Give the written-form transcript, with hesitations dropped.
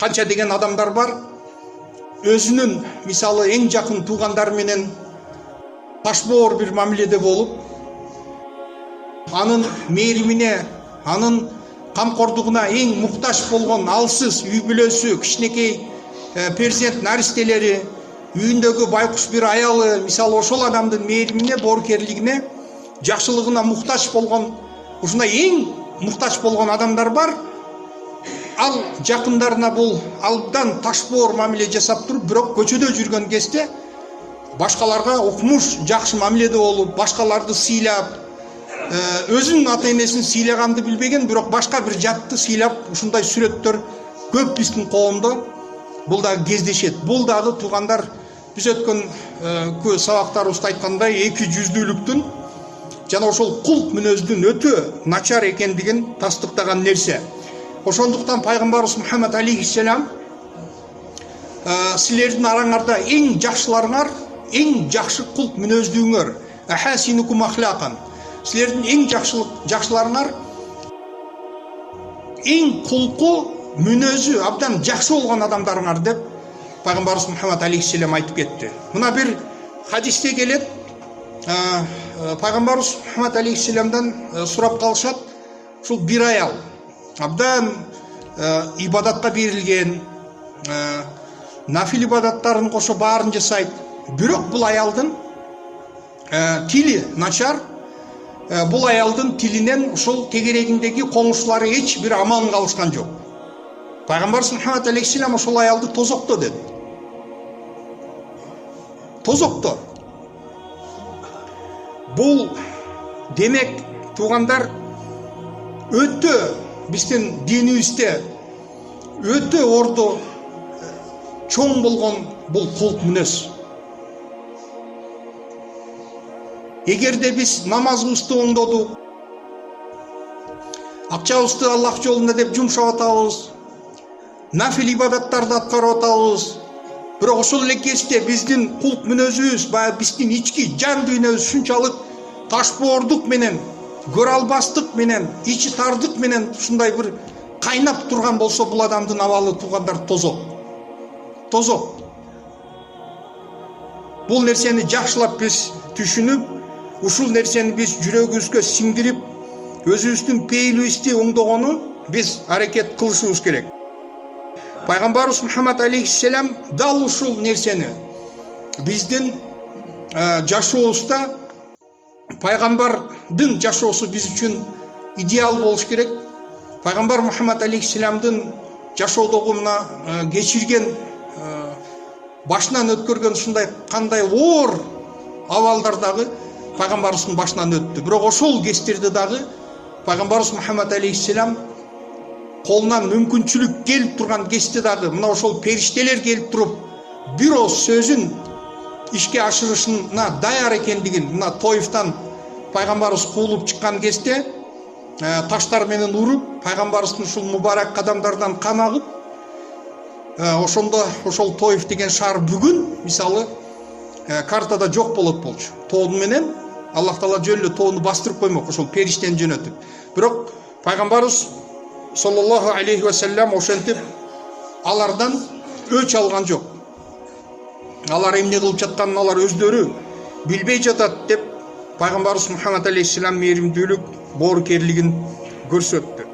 канча деген адамдар бар, өзүнүн мисалы эң жакын туугандары менен ташбоор бир мамиледе болуп, анын мээримине, анын камкордугуна эң муктаж болгон алсыз үй бүлөсү, кичинекей перзент наристелери, үйүндөгү байкуш бир аялы, мисалы ошол адамдын мээримине, боорукерлигине, жакшылыгына муктаж болгон, ушундай эң муктаж болгон адамдар бар. Ал жакындарына бул абдан ташбоор мамиле жасап туруп, бирок көчөдө жүргөн кезде башкаларга укмуш жакшы мамиледе болуп, башкаларды сыйлап, өзүнүн ата энесин сыйлаганды билбеген, бирок башка бир жатты сыйлап, ушундай сүрөттөр көп биздин коомдо бул дагы кездешет. Бул дагы туугандар, биз өткөн сабактарыбызда айткандай, эки жүздүүлүктүн жана ошол кулк мүнөздүн өтө начар экендигин тастыктаган нерсе. Ошондуктан пайгамбарыбыз Мухаммад алейхиссалам силердин араңарда эң жакшыларыңар, эң жакшы кулк мүнөздүүңөр, ахасинукум ахлакан. Силердин эң жакшыларыңар эң кулку мүнөзү абдан жакшы болгон адамдарыңар деп пайгамбарыбыз Мухаммад алейхиссалам айтып кетти. Мына бир хадисте келет, пайгамбарыбыз Мухаммад алейхиссаламдан сурап калышат, ушул бир аял абдан ибадатка берилген, нафил ибадаттарын кошо баарын жасайт. Бирок бул аялдын тили начар, бул аялдын тилинен ушул тегерегиндеги коңушлары эч бир аман калышкан жок. Пайгамбарыбыз Мухаммад алейхиссалам ошол аялды тозокто деди. Тозокто. Бул демек туугандар өтө биздин динибизде өтө ордо чоң болгон бул кулк мүнөз. Эгерде биз намазыбызды оңдодук, акчабызды Аллах жолунда деп жумшап атабыз, нафил ибадаттарды аткарып атабыз, бирок ошол эле кезде биздин кулк мүнөзүбүз, баягы биздин ички жан дүйнөбүз ушунчалык ташбоордук менен, көрө албастык менен, ичи тардык менен ушундай бир кайнап турган болсо, бул адамдын абалы туугандар тозок. Тозок. Бул нерсени жакшылап биз түшүнүп, ушул нерсени биз жүрөгүбүзгө сиңдирип, өзүбүздүн пейилибизди оңдогону биз аракет кылышыбыз керек. Пайгамбарыбыз Мухаммад алейхиссалам дал ушул нерсени биздин жашообузда, пайгамбардын жашоосу биз үчүн идеал болуш керек. Пайгамбар Мухаммад алейхиссаламдын жашоодогу мына кечирген, башынан өткөргөн ушундай кандай оор абалдар дагы пайгамбарыбыздын башынан өттү. Бирок ошол кездерде дагы пайгамбарыбыз Мухаммад алейхиссалам колунан мүмкүнчүлүк келип турган кезде дагы мына ошол периштелер келип туруп бир ооз сөзүн ишке ашырышына даяр экендигин, мына Тоифтан пайгамбарыбыз куулуп чыккан кезде таштар менен уруп, пайгамбарыбыздын ушул мубарак кадамдардан кан агып, ошондо ошол Тоиф деген шаар бүгүн мисалы картада жок болот болчу. Тоонун менен Аллах Таала жөн эле тоону бастырып коймок, ошол периштени жөнөтүп. Бирок пайгамбарыбыз саллаллаху алейхи ва саллям ошентип алардан өч алган жок. Алар эмне кылып жатканын алар өздөрү билбей жатат деп пайгамбарыбыз Мухаммад алейхиссалам мээримдүүлүк, боорукерлигин көрсөттү.